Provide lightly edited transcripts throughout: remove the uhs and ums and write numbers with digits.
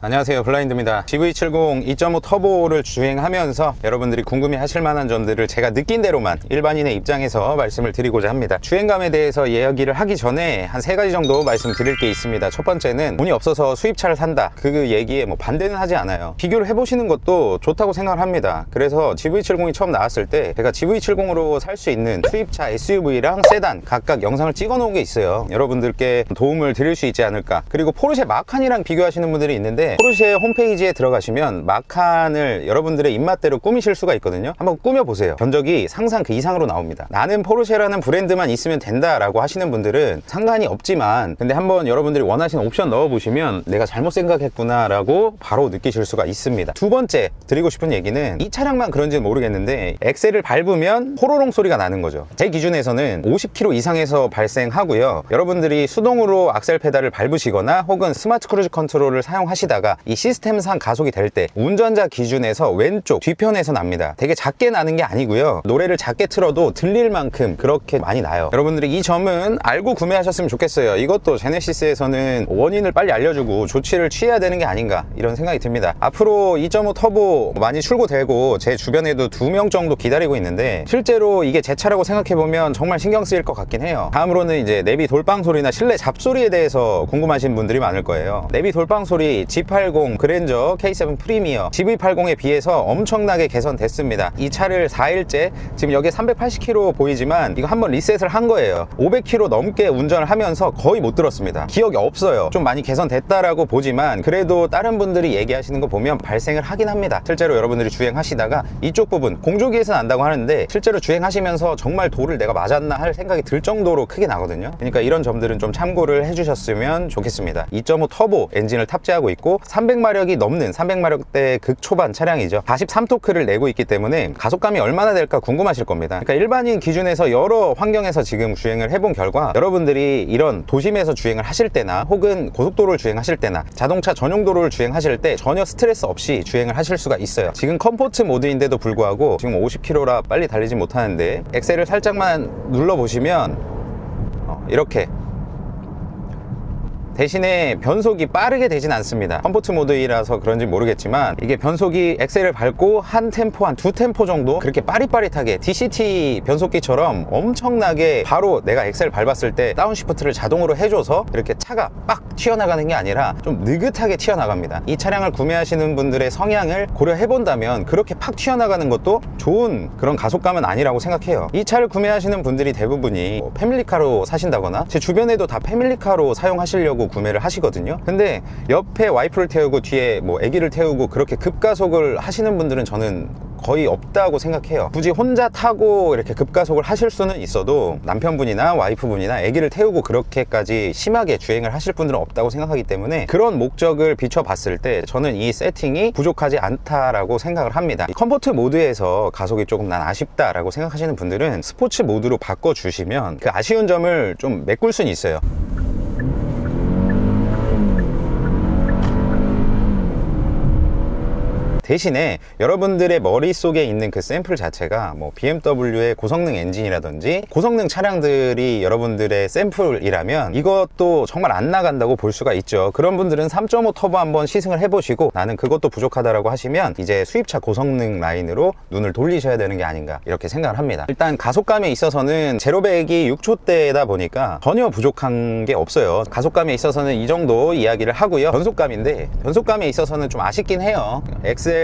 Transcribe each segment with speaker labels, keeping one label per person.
Speaker 1: 안녕하세요, 블라인드입니다. GV70 2.5 터보를 주행하면서 여러분들이 궁금해 하실 만한 점들을 제가 느낀 대로만 일반인의 입장에서 말씀을 드리고자 합니다. 주행감에 대해서 이야기를 하기 전에 한 3가지 정도 말씀드릴 게 있습니다. 첫 번째는 돈이 없어서 수입차를 산다, 그 얘기에 반대는 하지 않아요. 비교를 해보시는 것도 좋다고 생각을 합니다. 그래서 GV70이 처음 나왔을 때 제가 GV70으로 살 수 있는 수입차 SUV랑 세단 각각 영상을 찍어 놓은 게 있어요. 여러분들께 도움을 드릴 수 있지 않을까. 그리고 포르쉐 마칸이랑 비교하시는 분들이 있는데, 포르쉐 홈페이지에 들어가시면 마칸을 여러분들의 입맛대로 꾸미실 수가 있거든요. 한번 꾸며보세요. 견적이 상상 그 이상으로 나옵니다. 나는 포르쉐라는 브랜드만 있으면 된다라고 하시는 분들은 상관이 없지만, 근데 한번 여러분들이 원하시는 옵션 넣어보시면 내가 잘못 생각했구나 라고 바로 느끼실 수가 있습니다. 두 번째 드리고 싶은 얘기는, 이 차량만 그런지는 모르겠는데 엑셀을 밟으면 호로록 소리가 나는 거죠. 제 기준에서는 50km 이상에서 발생하고요. 여러분들이 수동으로 악셀 페달을 밟으시거나 혹은 스마트 크루즈 컨트롤을 사용하시다가 이 시스템상 가속이 될 때 운전자 기준에서 왼쪽 뒤편에서 납니다. 되게 작게 나는 게 아니고요, 노래를 작게 틀어도 들릴 만큼 그렇게 많이 나요. 여러분들이 이 점은 알고 구매하셨으면 좋겠어요. 이것도 제네시스에서는 원인을 빨리 알려주고 조치를 취해야 되는 게 아닌가, 이런 생각이 듭니다. 앞으로 2.5 터보 많이 출고되고 제 주변에도 2명 정도 기다리고 있는데, 실제로 이게 제 차라고 생각해보면 정말 신경 쓰일 것 같긴 해요. 다음으로는 이제 내비 돌방 소리나 실내 잡소리에 대해서 궁금하신 분들이 많을 거예요. 내비 돌방 소리 G80 그랜저 K7 프리미어 GV80에 비해서 엄청나게 개선됐습니다. 이 차를 4일째, 지금 여기에 380km 보이지만 이거 한번 리셋을 한 거예요. 500km 넘게 운전을 하면서 거의 못 들었습니다. 기억이 없어요. 좀 많이 개선됐다라고 보지만 그래도 다른 분들이 얘기하시는 거 보면 발생을 하긴 합니다. 실제로 여러분들이 주행하시다가 이쪽 부분 공조기에서 난다고 하는데, 실제로 주행하시면서 정말 돌을 내가 맞았나 할 생각이 들 정도로 크게 나거든요. 그러니까 이런 점들은 좀 참고를 해주셨으면 좋겠습니다. 2.5 터보 엔진을 탑재하고 있고 300마력이 넘는 300마력대 극초반 차량이죠. 43토크를 내고 있기 때문에 가속감이 얼마나 될까 궁금하실 겁니다. 그러니까 일반인 기준에서 여러 환경에서 지금 주행을 해본 결과, 여러분들이 이런 도심에서 주행을 하실 때나 혹은 고속도로를 주행하실 때나 자동차 전용 도로를 주행하실 때 전혀 스트레스 없이 주행을 하실 수가 있어요. 지금 컴포트 모드인데도 불구하고 지금 50km라 빨리 달리지 못하는데, 엑셀을 살짝만 눌러보시면 이렇게, 대신에 변속이 빠르게 되진 않습니다. 컴포트 모드이라서 그런지 모르겠지만 이게 변속이 엑셀을 밟고 한 템포, 한 두 템포 정도 그렇게 빠릿빠릿하게 DCT 변속기처럼 엄청나게, 바로 내가 엑셀 밟았을 때 다운시프트를 자동으로 해줘서 이렇게 차가 빡 튀어나가는 게 아니라 좀 느긋하게 튀어나갑니다. 이 차량을 구매하시는 분들의 성향을 고려해본다면 그렇게 팍 튀어나가는 것도 좋은 그런 가속감은 아니라고 생각해요. 이 차를 구매하시는 분들이 대부분이 패밀리카로 사신다거나, 제 주변에도 다 패밀리카로 사용하시려고 구매를 하시거든요. 근데 옆에 와이프를 태우고 뒤에 아기를 태우고 그렇게 급가속을 하시는 분들은 저는 거의 없다고 생각해요. 굳이 혼자 타고 이렇게 급가속을 하실 수는 있어도 남편분이나 와이프분이나 아기를 태우고 그렇게까지 심하게 주행을 하실 분들은 없다고 생각하기 때문에, 그런 목적을 비춰봤을 때 저는 이 세팅이 부족하지 않다라고 생각을 합니다. 컴포트 모드에서 가속이 조금 난 아쉽다라고 생각하시는 분들은 스포츠 모드로 바꿔주시면 그 아쉬운 점을 좀 메꿀 수는 있어요. 대신에 여러분들의 머릿속에 있는 그 샘플 자체가 BMW의 고성능 엔진이라든지 고성능 차량들이 여러분들의 샘플이라면 이것도 정말 안 나간다고 볼 수가 있죠. 그런 분들은 3.5 터보 한번 시승을 해보시고 나는 그것도 부족하다라고 하시면 이제 수입차 고성능 라인으로 눈을 돌리셔야 되는 게 아닌가, 이렇게 생각을 합니다. 일단 가속감에 있어서는 제로백이 6초대다 보니까 전혀 부족한 게 없어요. 가속감에 있어서는 이 정도 이야기를 하고요. 변속감인데, 변속감에 있어서는 좀 아쉽긴 해요. 엑셀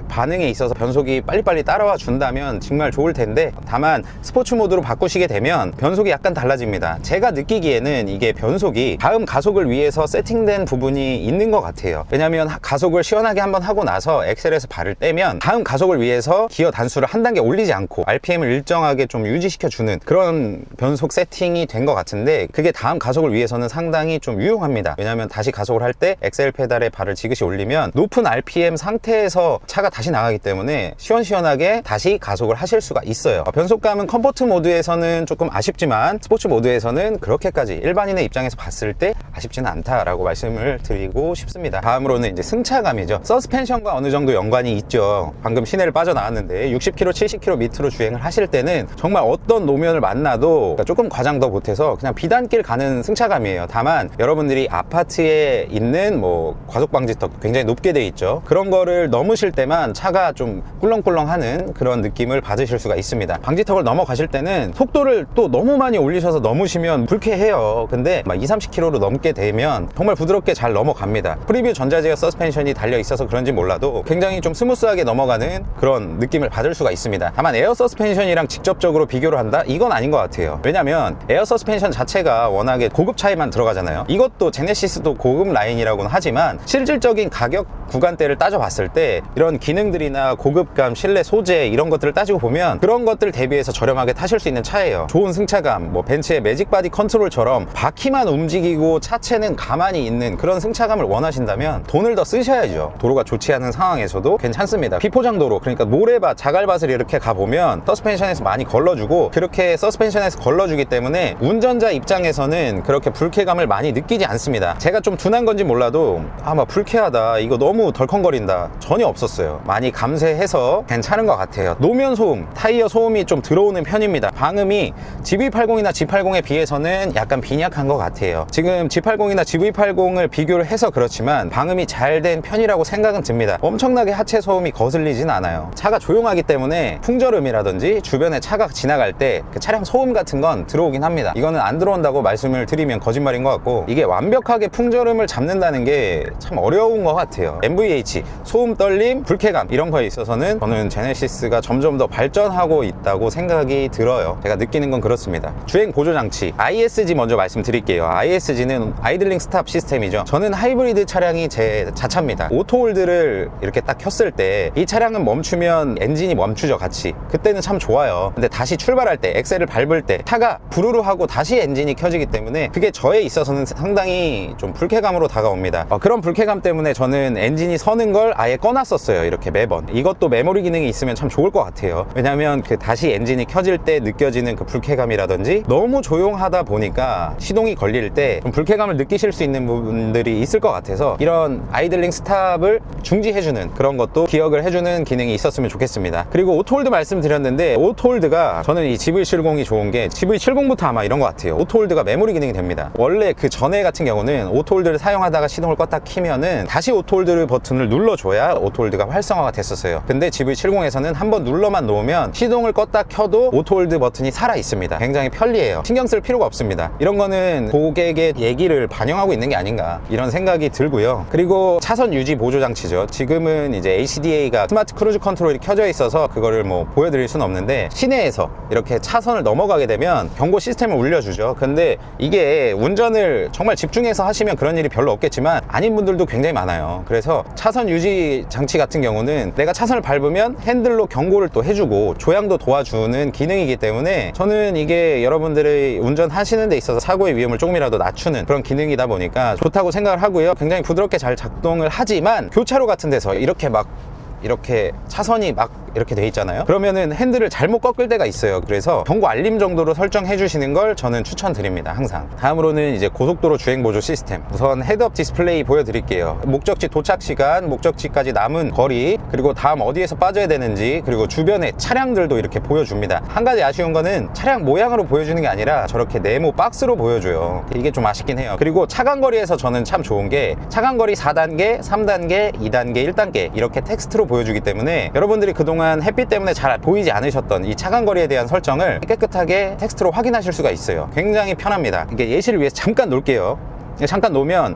Speaker 1: 반응에 있어서 변속이 빨리빨리 따라와 준다면 정말 좋을 텐데, 다만 스포츠 모드로 바꾸시게 되면 변속이 약간 달라집니다. 제가 느끼기에는 이게 변속이 다음 가속을 위해서 세팅된 부분이 있는 것 같아요. 왜냐면 가속을 시원하게 한번 하고 나서 엑셀에서 발을 떼면 다음 가속을 위해서 기어 단수를 한 단계 올리지 않고 RPM을 일정하게 좀 유지시켜주는 그런 변속 세팅이 된 것 같은데, 그게 다음 가속을 위해서는 상당히 좀 유용합니다. 왜냐면 다시 가속을 할 때 엑셀 페달에 발을 지그시 올리면 높은 RPM 상태에서 해서 차가 다시 나가기 때문에 시원시원하게 다시 가속을 하실 수가 있어요. 변속감은 컴포트 모드에서는 조금 아쉽지만 스포츠 모드에서는 그렇게까지 일반인의 입장에서 봤을 때 아쉽지는 않다라고 말씀을 드리고 싶습니다. 다음으로는 이제 승차감이죠. 서스펜션과 어느 정도 연관이 있죠. 방금 시내를 빠져나왔는데 60km, 70km 밑으로 주행을 하실 때는 정말 어떤 노면을 만나도 조금 과장 더 못해서 그냥 비단길 가는 승차감이에요. 다만 여러분들이 아파트에 있는 뭐 과속방지턱 굉장히 높게 돼 있죠. 그런 거를 넘으실 때만 차가 좀 꿀렁꿀렁하는 그런 느낌을 받으실 수가 있습니다. 방지턱을 넘어가실 때는 속도를 또 너무 많이 올리셔서 넘으시면 불쾌해요. 근데 막 20-30km로 넘게 되면 정말 부드럽게 잘 넘어갑니다. 프리뷰 전자제어 서스펜션이 달려 있어서 그런지 몰라도 굉장히 좀 스무스하게 넘어가는 그런 느낌을 받을 수가 있습니다. 다만 에어 서스펜션이랑 직접적으로 비교를 한다? 이건 아닌 것 같아요. 왜냐면 에어 서스펜션 자체가 워낙에 고급 차에만 들어가잖아요. 이것도 제네시스도 고급 라인이라고는 하지만 실질적인 가격 구간대를 따져봤을 때 이런 기능들이나 고급감, 실내 소재 이런 것들을 따지고 보면 그런 것들 대비해서 저렴하게 타실 수 있는 차예요. 좋은 승차감, 뭐 벤츠의 매직 바디 컨트롤처럼 바퀴만 움직이고 차체는 가만히 있는 그런 승차감을 원하신다면 돈을 더 쓰셔야죠. 도로가 좋지 않은 상황에서도 괜찮습니다. 비포장도로, 그러니까 모래밭, 자갈밭을 이렇게 가보면 서스펜션에서 많이 걸러주고 그렇게 서스펜션에서 걸러주기 때문에 운전자 입장에서는 그렇게 불쾌감을 많이 느끼지 않습니다. 제가 좀 둔한 건지 몰라도 막 불쾌하다, 이거 너무 덜컹거린다, 전혀 없었어요. 많이 감쇄해서 괜찮은 것 같아요. 노면 소음, 타이어 소음이 좀 들어오는 편입니다. 방음이 GV80이나 G80에 비해서는 약간 빈약한 것 같아요. 지금 G80이나 GV80을 비교를 해서 그렇지만 방음이 잘 된 편이라고 생각은 듭니다. 엄청나게 하체 소음이 거슬리진 않아요. 차가 조용하기 때문에 풍절음이라든지 주변에 차가 지나갈 때 그 차량 소음 같은 건 들어오긴 합니다. 이거는 안 들어온다고 말씀을 드리면 거짓말인 것 같고, 이게 완벽하게 풍절음을 잡는다는 게 참 어려운 것 같아요. MVH, 소음, 떨림, 불쾌감 이런 거에 있어서는 저는 제네시스가 점점 더 발전하고 있다고 생각이 들어요. 제가 느끼는 건 그렇습니다. 주행 보조 장치 ISG 먼저 말씀드릴게요. ISG는 아이들링 스탑 시스템이죠. 저는 하이브리드 차량이 제 자차입니다. 오토홀드를 이렇게 딱 켰을 때 이 차량은 멈추면 엔진이 멈추죠, 같이. 그때는 참 좋아요. 근데 다시 출발할 때, 엑셀을 밟을 때 차가 부르르 하고 다시 엔진이 켜지기 때문에 그게 저에 있어서는 상당히 좀 불쾌감으로 다가옵니다. 그런 불쾌감 때문에 저는 엔진이 서는 걸 아예 꺼놨었어요. 이렇게 매번. 이것도 메모리 기능이 있으면 참 좋을 것 같아요. 왜냐면 그 다시 엔진이 켜질 때 느껴지는 그 불쾌감이라든지, 너무 조용하다 보니까 시동이 걸릴 때 좀 불쾌감을 느끼실 수 있는 부분들이 있을 것 같아서 이런 아이들링 스탑을 중지해주는 그런 것도 기억을 해주는 기능이 있었으면 좋겠습니다. 그리고 오토홀드 말씀드렸는데, 오토홀드가 저는 이 GV70이 좋은 게 GV70부터 아마 이런 것 같아요. 오토홀드가 메모리 기능이 됩니다. 원래 그 전에 같은 경우는 오토홀드를 사용하다가 시동을 껐다 키면은 다시 오토홀드 버튼을 눌러줘야 오토홀드가 활성화가 됐었어요. 근데 GV70에서는 한번 눌러만 놓으면 시동을 껐다 켜도 오토홀드 버튼이 살아 있습니다. 굉장히 편리해요. 신경 쓸 필요가 없습니다. 이런 거는 고객의 얘기를 반영하고 있는 게 아닌가, 이런 생각이 들고요. 그리고 차선 유지 보조 장치죠. 지금은 이제 HDA가 스마트 크루즈 컨트롤이 켜져 있어서 그거를 뭐 보여드릴 수는 없는데, 시내에서 이렇게 차선을 넘어가게 되면 경고 시스템을 울려주죠. 근데 이게 운전을 정말 집중해서 하시면 그런 일이 별로 없겠지만 아닌 분들도 굉장히 많아요. 그래서 차선 유지 장치 같은 경우는 내가 차선을 밟으면 핸들로 경고를 또 해주고 조향도 도와주는 기능이기 때문에 저는 이게 여러분들의 운전하시는 데 있어서 사고의 위험을 조금이라도 낮추는 그런 기능이다 보니까 좋다고 생각을 하고요. 굉장히 부드럽게 잘 작동을 하지만 교차로 같은 데서 이렇게 차선이 막 이렇게 돼 있잖아요. 그러면은 핸들을 잘못 꺾을 때가 있어요. 그래서 경고 알림 정도로 설정해 주시는 걸 저는 추천드립니다, 항상. 다음으로는 이제 고속도로 주행 보조 시스템. 우선 헤드업 디스플레이 보여드릴게요. 목적지 도착 시간, 목적지까지 남은 거리, 그리고 다음 어디에서 빠져야 되는지, 그리고 주변의 차량들도 이렇게 보여줍니다. 한 가지 아쉬운 거는 차량 모양으로 보여주는 게 아니라 저렇게 네모 박스로 보여줘요. 이게 좀 아쉽긴 해요. 그리고 차간거리에서 저는 참 좋은 게 차간거리 4단계, 3단계, 2단계, 1단계 이렇게 텍스트로 보여주기 때문에 여러분들이 그동안 햇빛 때문에 잘 보이지 않으셨던 이 차간거리에 대한 설정을 깨끗하게 텍스트로 확인하실 수가 있어요. 굉장히 편합니다. 이게 예시를 위해서 잠깐 놓을게요. 잠깐 놓으면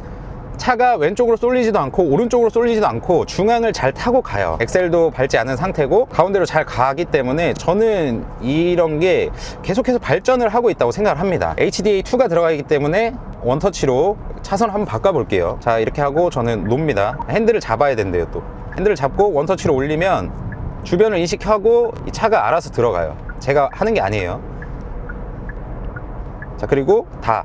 Speaker 1: 차가 왼쪽으로 쏠리지도 않고 오른쪽으로 쏠리지도 않고 중앙을 잘 타고 가요. 엑셀도 밟지 않은 상태고 가운데로 잘 가기 때문에 저는 이런 게 계속해서 발전을 하고 있다고 생각을 합니다. HDA2가 들어가기 때문에 원터치로 차선을 한번 바꿔볼게요. 자, 이렇게 하고 저는 놉니다. 핸들을 잡아야 된대요. 또 핸들을 잡고 원터치로 올리면 주변을 인식하고 이 차가 알아서 들어가요. 제가 하는 게 아니에요. 자, 그리고 다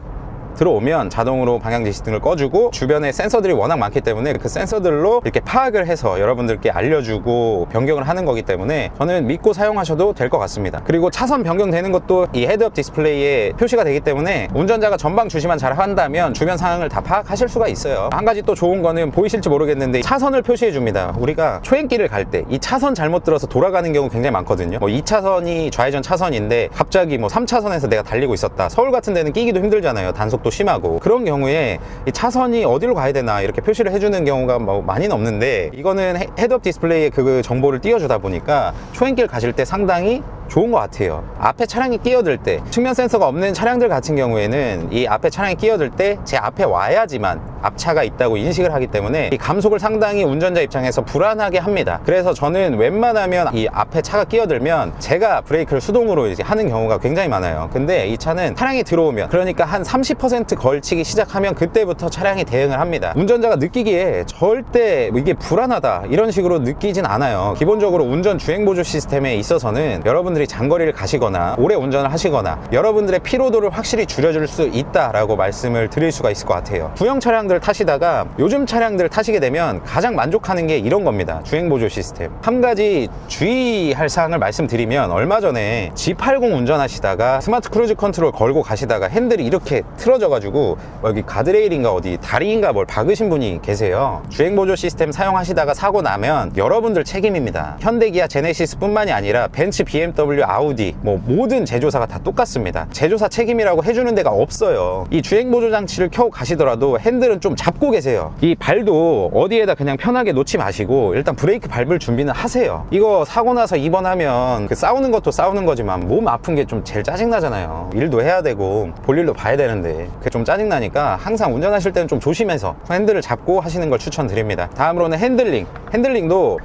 Speaker 1: 들어오면 자동으로 방향 지시등을 꺼주고 주변에 센서들이 워낙 많기 때문에 그 센서들로 이렇게 파악을 해서 여러분들께 알려주고 변경을 하는 거기 때문에 저는 믿고 사용하셔도 될 것 같습니다. 그리고 차선 변경되는 것도 이 헤드업 디스플레이에 표시가 되기 때문에 운전자가 전방 주시만 잘 한다면 주변 상황을 다 파악하실 수가 있어요. 한 가지 또 좋은 거는 보이실지 모르겠는데 차선을 표시해 줍니다. 우리가 초행길을 갈 때 이 차선 잘못 들어서 돌아가는 경우 굉장히 많거든요. 뭐 2차선이 좌회전 차선인데 갑자기 뭐 3차선에서 내가 달리고 있었다. 서울 같은 데는 끼기도 힘들잖아요. 단속도 심하고. 그런 경우에 이 차선이 어디로 가야 되나 이렇게 표시를 해주는 경우가 뭐 많이는 없는데, 이거는 헤드업 디스플레이에 그 정보를 띄워주다 보니까 초행길 가실 때 상당히 좋은 것 같아요. 앞에 차량이 끼어들 때, 측면 센서가 없는 차량들 같은 경우에는 이 앞에 차량이 끼어들 때 제 앞에 와야지만 앞차가 있다고 인식을 하기 때문에 이 감속을 상당히 운전자 입장에서 불안하게 합니다. 그래서 저는 웬만하면 이 앞에 차가 끼어들면 제가 브레이크를 수동으로 이제 하는 경우가 굉장히 많아요. 근데 이 차는 차량이 들어오면, 그러니까 한 30% 걸치기 시작하면 그때부터 차량이 대응을 합니다. 운전자가 느끼기에 절대 이게 불안하다 이런 식으로 느끼진 않아요. 기본적으로 운전 주행보조 시스템에 있어서는 여러분들이 장거리를 가시거나 오래 운전을 하시거나 여러분들의 피로도를 확실히 줄여줄 수 있다라고 말씀을 드릴 수가 있을 것 같아요. 구형 차량들 타시다가 요즘 차량들 타시게 되면 가장 만족하는 게 이런 겁니다. 주행보조 시스템. 한 가지 주의할 사항을 말씀드리면, 얼마 전에 G80 운전하시다가 스마트 크루즈 컨트롤 걸고 가시다가 핸들이 이렇게 틀어져 가지고 여기 가드레일인가 어디 다리인가 뭘 박으신 분이 계세요. 주행보조 시스템 사용하시다가 사고 나면 여러분들 책임입니다. 현대, 기아, 제네시스 뿐만이 아니라 벤츠, BMW, 아우디 뭐 모든 제조사가 다 똑같습니다. 제조사 책임이라고 해주는 데가 없어요. 이 주행보조 장치를 켜고 가시더라도 핸들은 좀 잡고 계세요. 이 발도 어디에다 그냥 편하게 놓지 마시고 일단 브레이크 밟을 준비는 하세요. 이거 사고 나서 입원하면 그 싸우는 것도 싸우는 거지만 몸 아픈 게 좀 제일 짜증나잖아요. 일도 해야 되고 볼 일도 봐야 되는데 그게 좀 짜증나니까 항상 운전하실 때는 좀 조심해서 핸들을 잡고 하시는 걸 추천드립니다. 다음으로는 핸들링도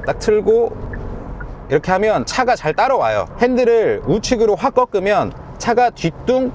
Speaker 1: 딱 틀고 이렇게 하면 차가 잘 따라와요. 핸들을 우측으로 확 꺾으면 차가 뒤뚱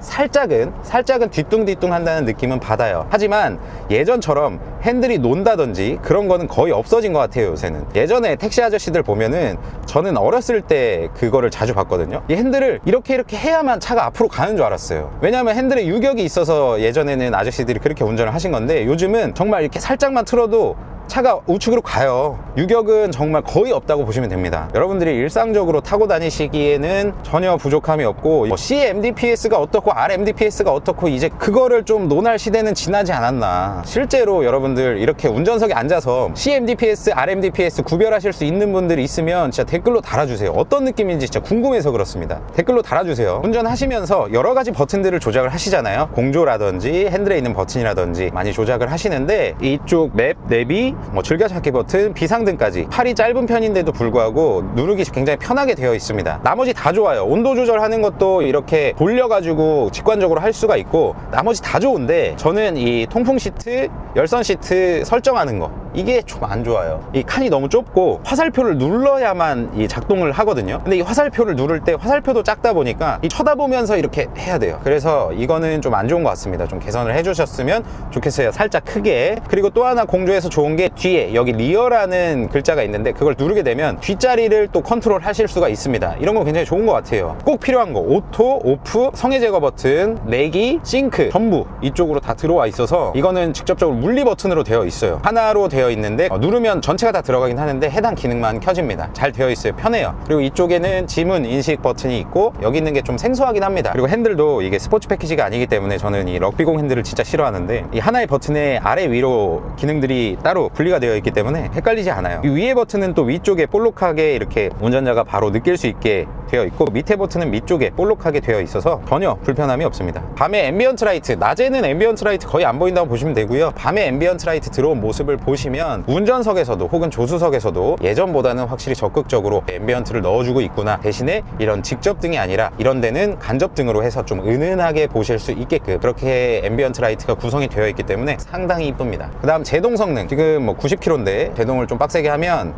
Speaker 1: 살짝은 뒤뚱 한다는 느낌은 받아요. 하지만 예전처럼 핸들이 논다든지 그런 거는 거의 없어진 것 같아요. 요새는. 예전에 택시 아저씨들 보면은, 저는 어렸을 때 그거를 자주 봤거든요. 이 핸들을 이렇게 해야만 차가 앞으로 가는 줄 알았어요. 왜냐하면 핸들에 유격이 있어서 예전에는 아저씨들이 그렇게 운전을 하신 건데, 요즘은 정말 이렇게 살짝만 틀어도 차가 우측으로 가요. 유격은 정말 거의 없다고 보시면 됩니다. 여러분들이 일상적으로 타고 다니시기에는 전혀 부족함이 없고, 뭐 CMDPS가 어떻고 RMDPS가 어떻고 이제 그거를 좀 논할 시대는 지나지 않았나. 실제로 여러분들 이렇게 운전석에 앉아서 CMDPS, RMDPS 구별하실 수 있는 분들이 있으면 진짜 댓글로 달아주세요. 어떤 느낌인지 진짜 궁금해서 그렇습니다. 댓글로 달아주세요. 운전하시면서 여러 가지 버튼들을 조작을 하시잖아요. 공조라든지 핸들에 있는 버튼이라든지 많이 조작을 하시는데, 이쪽 맵, 내비, 뭐 즐겨찾기 버튼, 비상등까지 팔이 짧은 편인데도 불구하고 누르기 굉장히 편하게 되어 있습니다. 나머지 다 좋아요. 온도 조절하는 것도 이렇게 돌려가지고 직관적으로 할 수가 있고 나머지 다 좋은데, 저는 이 통풍 시트, 열선 시트 설정하는 거, 이게 좀 안 좋아요. 이 칸이 너무 좁고 화살표를 눌러야만 이 작동을 하거든요. 근데 이 화살표를 누를 때 화살표도 작다 보니까 이 쳐다보면서 이렇게 해야 돼요. 그래서 이거는 좀 안 좋은 것 같습니다. 좀 개선을 해주셨으면 좋겠어요. 살짝 크게. 그리고 또 하나 공조해서 좋은 게, 뒤에 여기 리어라는 글자가 있는데 그걸 누르게 되면 뒷자리를 또 컨트롤 하실 수가 있습니다. 이런 거 굉장히 좋은 것 같아요. 꼭 필요한 거, 오토, 오프, 성해 제거 버튼, 내기, 싱크 전부 이쪽으로 다 들어와 있어서 이거는 직접적으로 물리 버튼으로 되어 있어요. 하나로 되어 있는데 누르면 전체가 다 들어가긴 하는데 해당 기능만 켜집니다. 잘 되어 있어요. 편해요. 그리고 이쪽에는 지문 인식 버튼이 있고, 여기 있는 게 좀 생소하긴 합니다. 그리고 핸들도 이게 스포츠 패키지가 아니기 때문에 저는 이 럭비공 핸들을 진짜 싫어하는데, 이 하나의 버튼에 아래 위로 기능들이 따로 분리가 되어 있기 때문에 헷갈리지 않아요. 이 위에 버튼은 또 위쪽에 볼록하게 이렇게 운전자가 바로 느낄 수 있게 되어 있고, 밑에 버튼은 밑쪽에 볼록하게 되어 있어서 전혀 불편함이 없습니다. 밤에 앰비언트 라이트, 낮에는 앰비언트 라이트 거의 안 보인다고 보시면 되고요. 밤에 앰비언트 라이트 들어온 모습을 보시면 운전석에서도 혹은 조수석에서도 예전보다는 확실히 적극적으로 앰비언트를 넣어주고 있구나. 대신에 이런 직접등이 아니라 이런 데는 간접등으로 해서 좀 은은하게 보실 수 있게끔 그렇게 앰비언트 라이트가 구성이 되어 있기 때문에 상당히 이쁩니다. 그 다음 제동 성능, 지금 뭐 90km인데 제동을 좀 빡세게 하면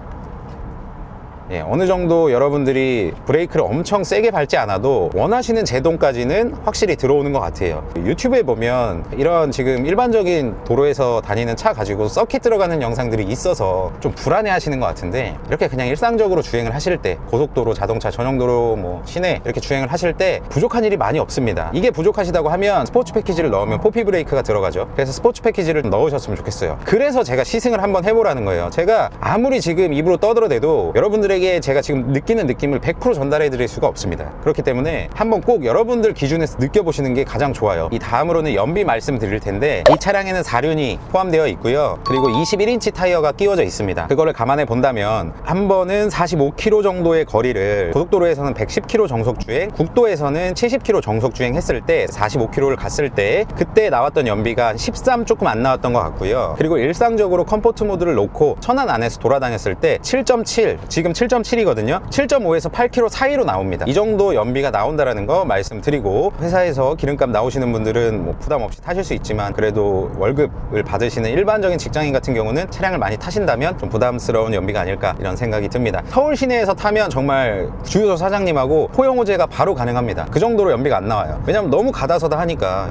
Speaker 1: 예, 어느 정도 여러분들이 브레이크를 엄청 세게 밟지 않아도 원하시는 제동까지는 확실히 들어오는 것 같아요. 유튜브에 보면 이런 지금 일반적인 도로에서 다니는 차 가지고 서킷 들어가는 영상들이 있어서 좀 불안해 하시는 것 같은데, 이렇게 그냥 일상적으로 주행을 하실 때, 고속도로, 자동차 전용도로, 뭐 시내 이렇게 주행을 하실 때 부족한 일이 많이 없습니다. 이게 부족하시다고 하면 스포츠 패키지를 넣으면 포피 브레이크가 들어가죠. 그래서 스포츠 패키지를 넣으셨으면 좋겠어요. 그래서 제가 시승을 한번 해보라는 거예요. 제가 아무리 지금 입으로 떠들어대도 여러분들에게 제가 지금 느끼는 느낌을 100% 전달해 드릴 수가 없습니다. 그렇기 때문에 한번 꼭 여러분들 기준에서 느껴보시는 게 가장 좋아요. 이 다음으로는 연비 말씀드릴 텐데, 이 차량에는 4륜이 포함되어 있고요. 그리고 21인치 타이어가 끼워져 있습니다. 그거를 감안해 본다면 한 번은 45km 정도의 거리를 고속도로에서는 110km 정속 주행, 국도에서는 70km 정속 주행 했을 때 45km를 갔을 때 그때 나왔던 연비가 13 조금 안 나왔던 것 같고요. 그리고 일상적으로 컴포트 모드를 놓고 천안 안에서 돌아다녔을 때 7.7, 지금 7.7이거든요 7.5에서 8km 사이로 나옵니다. 이 정도 연비가 나온다라는 거 말씀드리고, 회사에서 기름값 나오시는 분들은 뭐 부담 없이 타실 수 있지만, 그래도 월급을 받으시는 일반적인 직장인 같은 경우는 차량을 많이 타신다면 좀 부담스러운 연비가 아닐까, 이런 생각이 듭니다. 서울 시내에서 타면 정말 주유소 사장님하고 포용호제가 바로 가능합니다. 그 정도로 연비가 안 나와요. 왜냐면 너무 가다서다 하니까.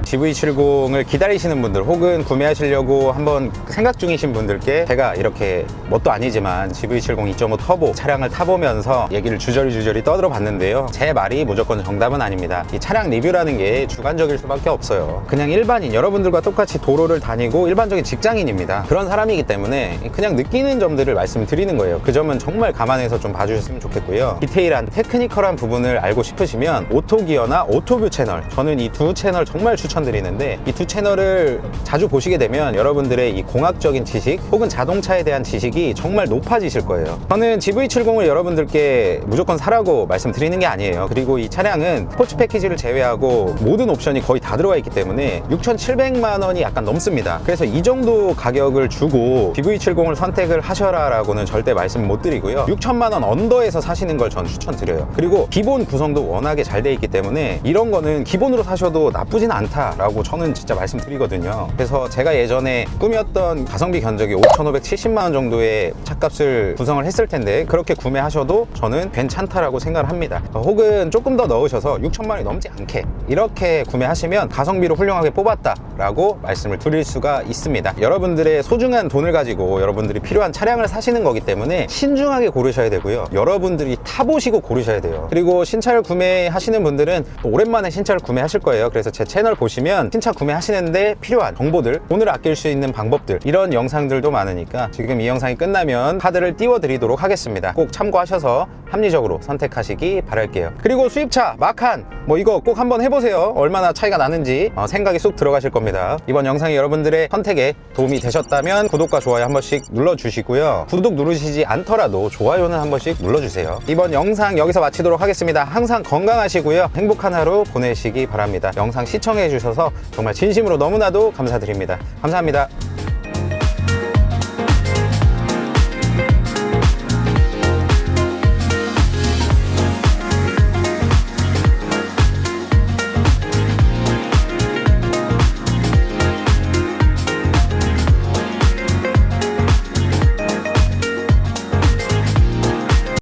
Speaker 1: GV70을 기다리시는 분들, 혹은 구매하시려고 한번 생각 중이신 분들께 제가 이렇게 뭣도 아니지만 GV70 2.5 터보 차량을 타보면서 얘기를 주저리 떠들어 봤는데요, 제 말이 무조건 정답은 아닙니다. 이 차량 리뷰라는 게 주관적일 수밖에 없어요. 그냥 일반인, 여러분들과 똑같이 도로를 다니고 일반적인 직장인입니다. 그런 사람이기 때문에 그냥 느끼는 점들을 말씀드리는 거예요. 그 점은 정말 감안해서 좀 봐주셨으면 좋겠고요. 디테일한 테크니컬한 부분을 알고 싶으시면 오토기어나 오토뷰 채널, 저는 이 두 채널 정말 추천드리는데, 이 두 채널을 자주 보시게 되면 여러분들의 이 공학적인 지식 혹은 자동차에 대한 지식이 정말 높아지실 거예요. 저는 GV70을 여러분들께 무조건 사라고 말씀드리는 게 아니에요. 그리고 이 차량은 스포츠 패키지를 제외하고 모든 옵션이 거의 다 들어가 있기 때문에 6,700만 원이 약간 넘습니다. 그래서 이 정도 가격을 주고 GV70을 선택을 하셔라 라고는 절대 말씀 못 드리고요, 6천만 원 언더에서 사시는 걸 전 추천드려요. 그리고 기본 구성도 워낙에 잘 돼 있기 때문에 이런 거는 기본으로 사셔도 나쁘진 않다라고 저는 진짜 말씀드리거든요. 그래서 제가 예전에 꿈이었던 가성비 견적이 5,570만 원 정도의 차값을 구성을 했을 텐데, 그렇게 구매하셔도 저는 괜찮다라고 생각을 합니다. 혹은 조금 더 넣으셔서 6천만 원이 넘지 않게 이렇게 구매하시면 가성비로 훌륭하게 뽑았다라고 말씀을 드릴 수가 있습니다. 여러분들의 소중한 돈을 가지고 여러분들이 필요한 차량을 사시는 거기 때문에 신중하게 고르셔야 되고요, 여러분들이 타보시고 고르셔야 돼요. 그리고 신차를 구매하시는 분들은 또 오랜만에 신차를 구매하실 거예요. 그래서 제 채널 보시면 신차 구매하시는데 필요한 정보들, 돈을 아낄 수 있는 방법들, 이런 영상들도 많으니까 지금 이 영상이 끝나면 카드를 띄워 드리도록 하겠습니다. 꼭 참고하셔서 합리적으로 선택하시기 바랄게요. 그리고 수입차 마칸, 뭐 이거 꼭 한번 해보세요. 얼마나 차이가 나는지 생각이 쏙 들어가실 겁니다. 이번 영상이 여러분들의 선택에 도움이 되셨다면 구독과 좋아요 한 번씩 눌러주시고요, 구독 누르시지 않더라도 좋아요는 한 번씩 눌러주세요. 이번 영상 여기서 마치도록 하겠습니다. 항상 건강하시고요, 행복한 하루 보내시기 바랍니다. 영상 시청해 주셔서 정말 진심으로 너무나도 감사드립니다. 감사합니다.